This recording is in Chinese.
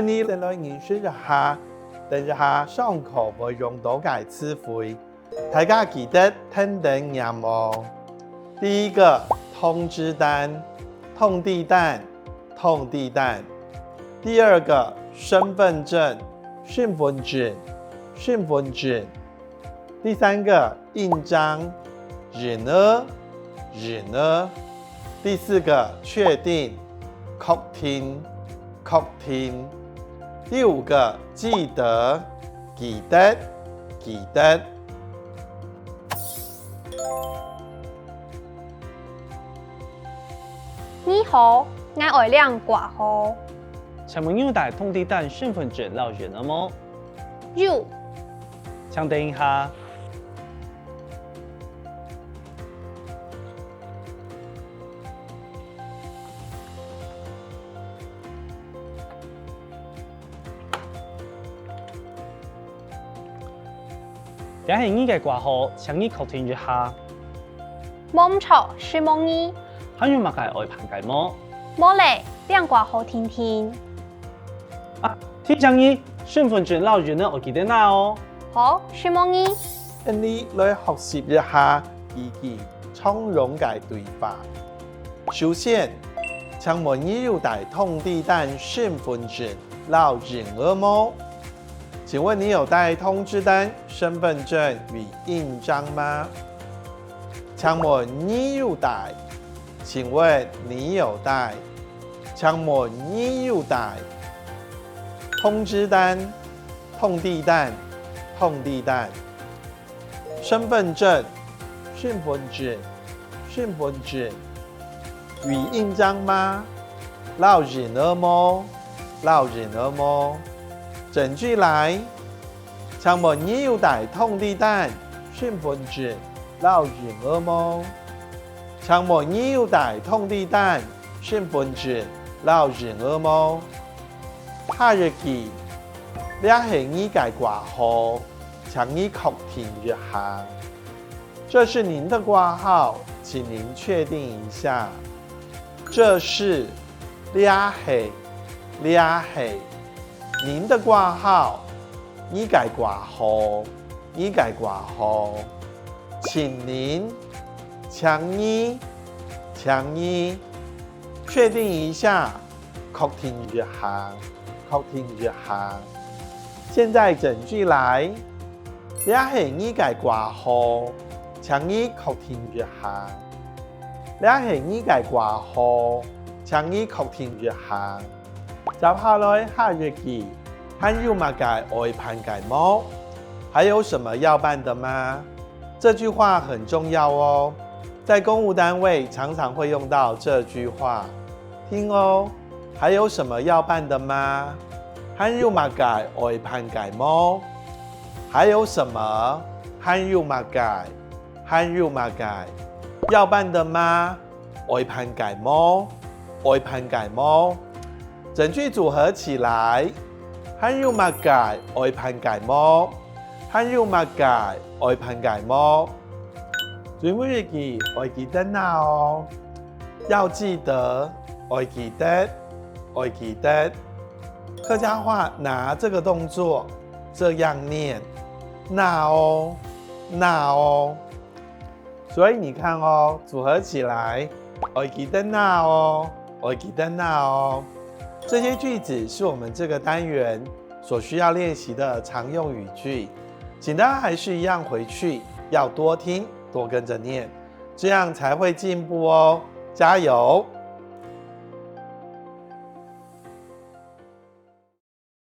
你等來認識一下，等一下上課會用到嘅詞彙，大家記得聽定念哦。第一個通知單，通地單，通地單。第二個身份證，身份證，身份證。第三個印章，人呢，人呢。第四個確定，確定，確定。第五個記得，記得，記得。你好，我愛亮掛號。請問有帶通地單、身份證到人了嗎？有。請等一下。這係你嘅掛號，請你確定一下。冇唔錯，是冇你。還有乜嘅外盤計麼？冇嘞，亮掛號聽聽。啊，聽講你身份證老人呢，我記得那哦。好，是冇你。你來學習一下自己從容嘅對話。首先，請問你有帶通地單、身份證到人了麼？請問你有帶通知單、身份證與印章嗎？請問你有帶？請問你有帶？請問你有帶？通知單、通地單、通地單。身份證、身份證、身份證。與印章嗎？到人了麼？到人了麼？整句來，請問你有帶通地單、身份證到人了麼？請問你有帶通地單、身份證到人了麼？下一句，這是你嘅掛號，請你確定一下。這是您的掛號，請您確定一下。這是，這是，這是。您的掛號，你嘅掛號，你嘅掛號，請您，請你，請你確定一下，確定一下，確定一下。現在整句來，這係你嘅掛號，請你確定一下。這係你嘅掛號，請你確定一下。接下來下一句，還有乜嘅外盤計麼？還有什麼要辦的嗎？這句話很重要哦，在公務單位常常會用到這句話。聽哦，還有什麼要辦的嗎？還有乜嘅外盤計麼？還有什麼？還有乜嘅？還有乜嘅？要辦的嗎？外盤計麼？外盤計麼？整句組合起來，還有乜嘅外盤計麼？還有乜嘅外盤計麼？最後一句愛記得那哦，要記得，愛記得，愛記得。客家話拿這個動作這樣念，那哦，那哦。所以你看哦，組合起來，愛記得那哦，愛記得那哦。這些句子是我們這個單元所需要練習的常用語句，請大家還是一樣回去要多聽，多跟着念，這樣才會進步哦，加油！